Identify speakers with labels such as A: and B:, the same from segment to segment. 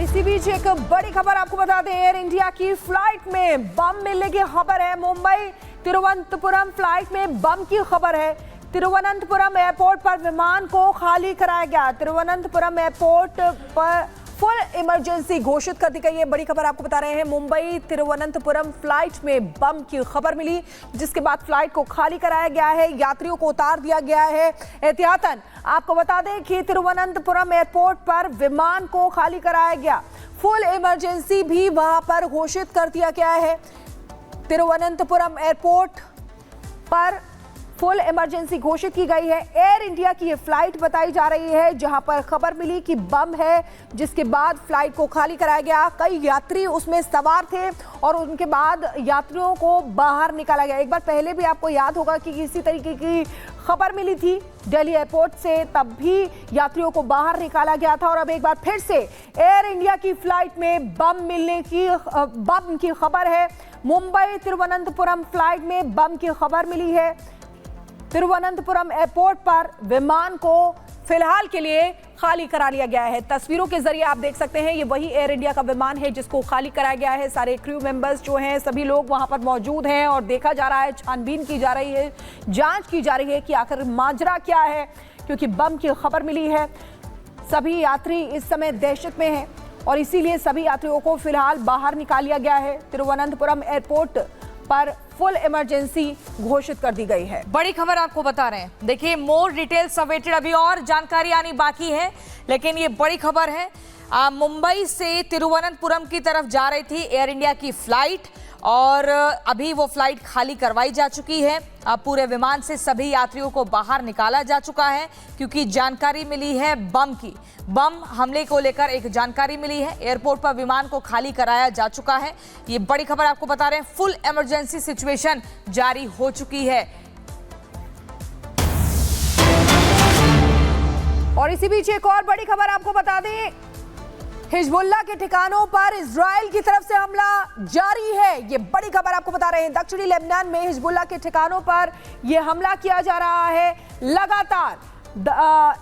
A: इसी बीच एक बड़ी खबर आपको बता दें, एयर इंडिया की फ्लाइट में बम मिलने की खबर है। मुंबई तिरुवनंतपुरम फ्लाइट में बम की खबर है। तिरुवनंतपुरम एयरपोर्ट पर विमान को खाली कराया गया। तिरुवनंतपुरम एयरपोर्ट पर फुल इमरजेंसी घोषित कर दी गई है। बड़ी खबर आपको बता रहे हैं, मुंबई तिरुवनंतपुरम फ्लाइट में बम की खबर मिली, जिसके बाद फ्लाइट को खाली कराया गया है, यात्रियों को उतार दिया गया है एहतियातन। आपको बता दें कि तिरुवनंतपुरम एयरपोर्ट पर विमान को खाली कराया गया, फुल इमरजेंसी भी वहां पर घोषित कर दिया गया है। तिरुवनंतपुरम एयरपोर्ट पर फुल इमरजेंसी घोषित की गई है। एयर इंडिया की ये फ्लाइट बताई जा रही है, जहां पर खबर मिली कि बम है, जिसके बाद फ्लाइट को खाली कराया गया। कई यात्री उसमें सवार थे और उनके बाद यात्रियों को बाहर निकाला गया। एक बार पहले भी आपको याद होगा कि इसी तरीके की खबर मिली थी दिल्ली एयरपोर्ट से, तब भी यात्रियों को बाहर निकाला गया था। और अब एक बार फिर से एयर इंडिया की फ्लाइट में बम की खबर है। मुंबई तिरुवनंतपुरम फ्लाइट में बम की खबर मिली है। तिरुवनंतपुरम एयरपोर्ट पर विमान को फिलहाल के लिए खाली करा लिया गया है। तस्वीरों के जरिए आप देख सकते हैं, ये वही एयर इंडिया का विमान है जिसको खाली कराया गया है। सारे क्रू मेंबर्स जो हैं, सभी लोग वहां पर मौजूद हैं और देखा जा रहा है, छानबीन की जा रही है, जांच की जा रही है कि आखिर माजरा क्या है, क्योंकि बम की खबर मिली है। सभी यात्री इस समय दहशत में हैं और इसीलिए सभी यात्रियों को फिलहाल बाहर निकाल लिया गया है। तिरुवनंतपुरम एयरपोर्ट पर फुल इमरजेंसी घोषित कर दी गई है।
B: बड़ी खबर आपको बता रहे हैं, देखिए मोर डिटेल्स अवेटेड, अभी और जानकारी आनी बाकी है, लेकिन ये बड़ी खबर है। मुंबई से तिरुवनंतपुरम की तरफ जा रही थी एयर इंडिया की फ्लाइट और अभी वो फ्लाइट खाली करवाई जा चुकी है। पूरे विमान से सभी यात्रियों को बाहर निकाला जा चुका है, क्योंकि जानकारी मिली है बम हमले को लेकर एक जानकारी मिली है। एयरपोर्ट पर विमान को खाली कराया जा चुका है। ये बड़ी खबर आपको बता रहे हैं, फुल इमरजेंसी सिचुएशन जारी हो चुकी है।
A: और इसी बीच एक और बड़ी खबर आपको बता दें, हिजबुल्लाह के ठिकानों पर इजराइल की तरफ से हमला जारी है। ये बड़ी खबर आपको बता रहे हैं, दक्षिणी लेबनान में हिजबुल्लाह के ठिकानों पर यह हमला किया जा रहा है लगातार।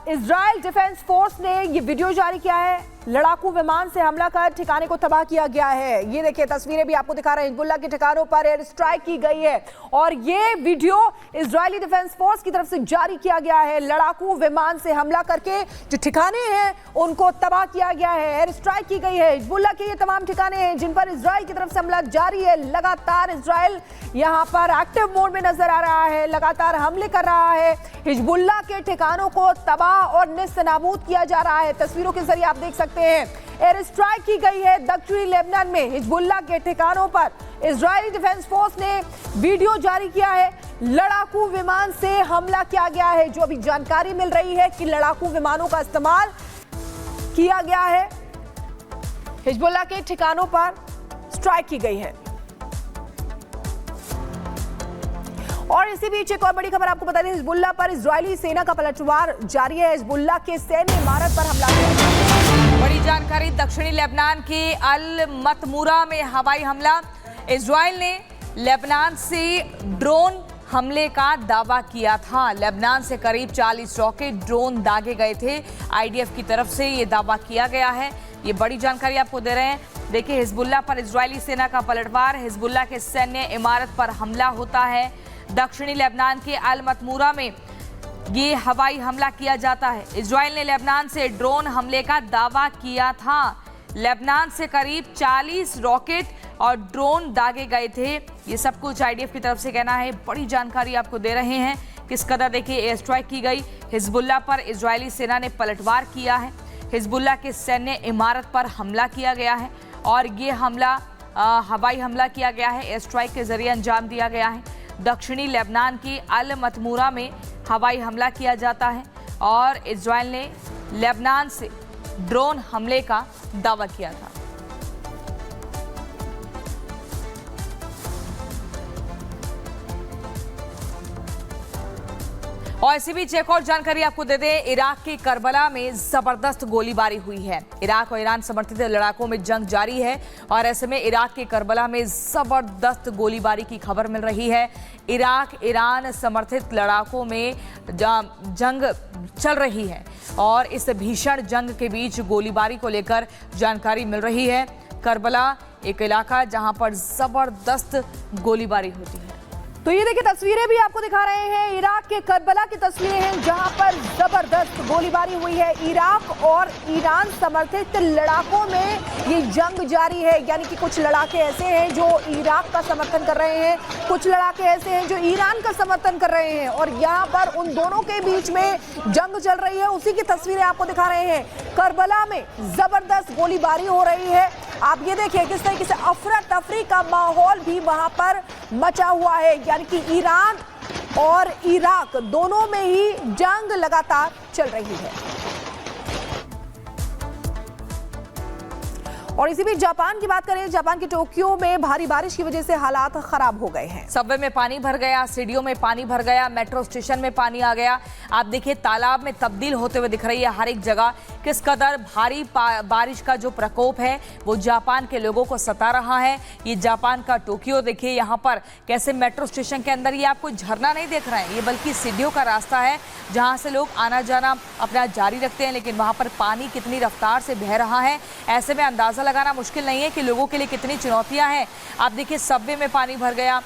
A: इजराइल डिफेंस फोर्स ने ये वीडियो जारी किया है, लड़ाकू विमान से हमला कर ठिकाने को तबाह किया गया है। ये देखिए तस्वीरें भी आपको दिखा रहे हैं, हिजबुल्लाह के ठिकानों पर एयर स्ट्राइक की गई है और ये वीडियो इजरायली डिफेंस फोर्स की तरफ से जारी किया गया है। लड़ाकू विमान से हमला करके जो ठिकाने हैं उनको तबाह किया गया है, एयर स्ट्राइक की गई है। हिजबुल्लाह के ये तमाम ठिकाने हैं जिन पर इजराइल की तरफ से हमला जारी है। लगातार इजराइल यहाँ पर एक्टिव मोड में नजर आ रहा है, लगातार हमले कर रहा है। हिजबुल्लाह के ठिकानों को तबाह और नेस्तनाबूद किया जा रहा है। तस्वीरों के जरिए आप देख सकते हैं, एयर स्ट्राइक की गई है दक्षिणी लेबनान में हिजबुल्लाह के ठिकानों पर। इजरायली डिफेंस फोर्स ने वीडियो जारी किया है, लड़ाकू विमान से हमला किया गया है। जो अभी जानकारी मिल रही है कि लड़ाकू विमानों का इस्तेमाल किया गया है, हिजबुल्लाह के ठिकानों पर स्ट्राइक की गई है। और इसी बीच एक और बड़ी खबर आपको बता दें, हिजबुल्लाह पर इजरायली सेना का पलटवार जारी है। हिजबुल्लाह के सैन्य इमारत पर हमला किया।
B: बड़ी जानकारी, दक्षिणी लेबनान के अल मतमूरा में हवाई हमला। इजराइल ने लेबनान से ड्रोन हमले का दावा किया था। लेबनान से करीब 40 रॉकेट ड्रोन दागे गए थे। आईडीएफ की तरफ से ये दावा किया गया है। ये बड़ी जानकारी आपको दे रहे हैं। देखिए, हिजबुल्लाह पर इजरायली सेना का पलटवार, हिजबुल्लाह के सैन्य इमारत पर हमला होता है। दक्षिणी लेबनान के अल मतमूरा में ये हवाई हमला किया जाता है। इजराइल ने लेबनान से ड्रोन हमले का दावा किया था। लेबनान से करीब 40 रॉकेट और ड्रोन दागे गए थे। ये सब कुछ आईडीएफ की तरफ से कहना है। बड़ी जानकारी आपको दे रहे हैं किस कदर देखिए एयर स्ट्राइक की गई। हिजबुल्लाह पर इजरायली सेना ने पलटवार किया है। हिजबुल्लाह के सैन्य इमारत पर हमला किया गया है और ये हमला हवाई हमला किया गया है, एयर स्ट्राइक के जरिए अंजाम दिया गया है। दक्षिणी लेबनान की अल मतमूरा में हवाई हमला किया जाता है और इजराइल ने लेबनान से ड्रोन हमले का दावा किया था। और इसी बीच एक और जानकारी आपको दे दें, इराक के करबला में जबरदस्त गोलीबारी हुई है। इराक और ईरान समर्थित लड़ाकों में जंग जारी है और ऐसे में इराक के करबला में जबरदस्त गोलीबारी की खबर मिल रही है। इराक ईरान समर्थित लड़ाकों में जंग चल रही है और इस भीषण जंग के बीच गोलीबारी को लेकर जानकारी मिल रही है। करबला एक इलाका जहां पर जबरदस्त गोलीबारी होती है।
A: तो ये देखिए तस्वीरें भी आपको दिखा रहे हैं, इराक के करबला की तस्वीरें हैं जहां पर जबरदस्त गोलीबारी हुई है। इराक और ईरान समर्थित लड़ाकों में ये जंग जारी है, यानी कि कुछ लड़ाके ऐसे हैं जो इराक का समर्थन कर रहे हैं, कुछ लड़ाके ऐसे हैं जो ईरान का समर्थन कर रहे हैं और यहाँ पर उन दोनों के बीच में जंग चल रही है। उसी की तस्वीरें आपको दिखा रहे हैं। करबला में जबरदस्त गोलीबारी हो रही है। आप ये देखिए किस तरीके से अफरा तफरी का माहौल भी वहां पर मचा हुआ है, यानी कि ईरान और इराक दोनों में ही जंग लगातार चल रही है। और इसी बीच जापान की बात करें, जापान के टोक्यो में भारी बारिश की वजह से हालात खराब हो गए हैं।
B: सबवे में पानी भर गया, सीढ़ियों में पानी भर गया, मेट्रो स्टेशन में पानी आ गया। आप देखिए तालाब में तब्दील होते हुए दिख रही है हर एक जगह। किस कदर भारी बारिश का जो प्रकोप है वो जापान के लोगों को सता रहा है। ये जापान का टोक्यो देखिए, यहाँ पर कैसे मेट्रो स्टेशन के अंदर ये आपको झरना नहीं देख रहे हैं, ये बल्कि सीढ़ियों का रास्ता है जहाँ से लोग आना जाना अपना जारी रखते हैं, लेकिन वहाँ पर पानी कितनी रफ्तार से बह रहा है ऐसे में अंदाजा लगाना मुश्किल नहीं है कि लोगों के लिए कितनी चुनौतियां हैं। आप देखिए सबवे में पानी भर गया,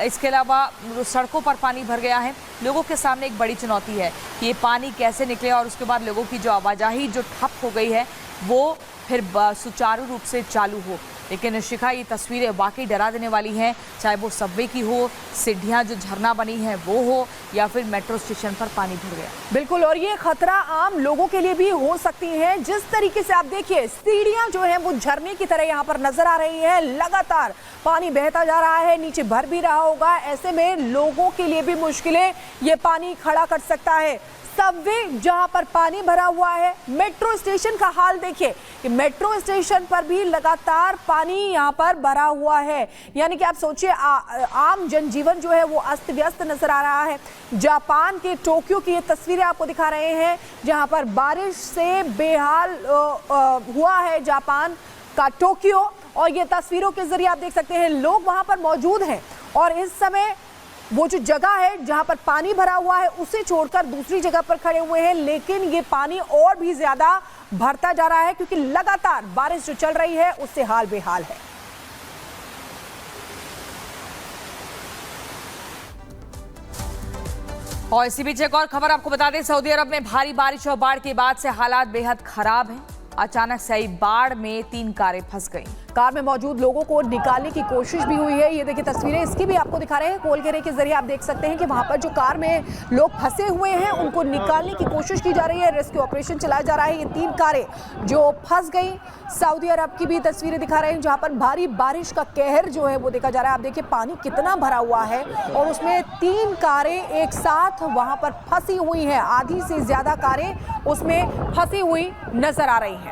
B: इसके अलावा सड़कों पर पानी भर गया है। लोगों के सामने एक बड़ी चुनौती है कि ये पानी कैसे निकले और उसके बाद लोगों की जो आवाजाही जो ठप हो गई है वो फिर सुचारू रूप से चालू हो। लेकिन शिखा, ये तस्वीरें वाकई डरा देने वाली हैं, चाहे वो सबवे की हो, सीढ़ियाँ जो झरना बनी है वो हो, या फिर मेट्रो स्टेशन पर पानी भर गया।
A: बिल्कुल, और ये खतरा आम लोगों के लिए भी हो सकती है। जिस तरीके से आप देखिए सीढ़ियां जो है वो झरने की तरह यहाँ पर नजर आ रही है, लगातार पानी बहता जा रहा है, नीचे भर भी रहा होगा। ऐसे में लोगों के लिए भी मुश्किलें ये पानी खड़ा कर सकता है। सबवे जहां पर पानी भरा हुआ है, मेट्रो स्टेशन का हाल देखिए कि मेट्रो स्टेशन पर भी लगातार पानी यहां पर भरा हुआ है, यानी कि आप सोचिए आम जनजीवन जो है वो अस्त व्यस्त नजर आ रहा है। जापान के टोक्यो की ये तस्वीरें आपको दिखा रहे हैं जहां पर बारिश से बेहाल हुआ है जापान का टोक्यो, और ये तस्वीरों के जरिए आप देख सकते हैं लोग वहां पर मौजूद हैं और इस समय वो जो जगह है जहां पर पानी भरा हुआ है उसे छोड़कर दूसरी जगह पर खड़े हुए हैं, लेकिन ये पानी और भी ज्यादा भरता जा रहा है क्योंकि लगातार बारिश जो चल रही है उससे हाल बेहाल है।
B: और इसी बीच एक और खबर आपको बता दें, सऊदी अरब में भारी बारिश और बाढ़ के बाद से हालात बेहद खराब हैं। अचानक से आई बाढ़ में 3 कारें फंस गईं।
A: कार में मौजूद लोगों को निकालने की कोशिश भी हुई है। ये देखिए तस्वीरें इसकी भी आपको दिखा रहे हैं, कोल घेरे के जरिए आप देख सकते हैं कि वहां पर जो कार में लोग फंसे हुए हैं उनको निकालने की कोशिश की जा रही है, रेस्क्यू ऑपरेशन चलाया जा रहा है। ये 3 कारें जो फंस गई। सऊदी अरब की भी तस्वीरें दिखा रहे हैं जहां पर भारी बारिश का कहर जो है वो देखा जा रहा है। आप देखिए पानी कितना भरा हुआ है और उसमें 3 कारें एक साथ वहां पर फंसी हुई हैं। आधी से ज्यादा कारें उसमें फंसी हुई नजर आ रही हैं।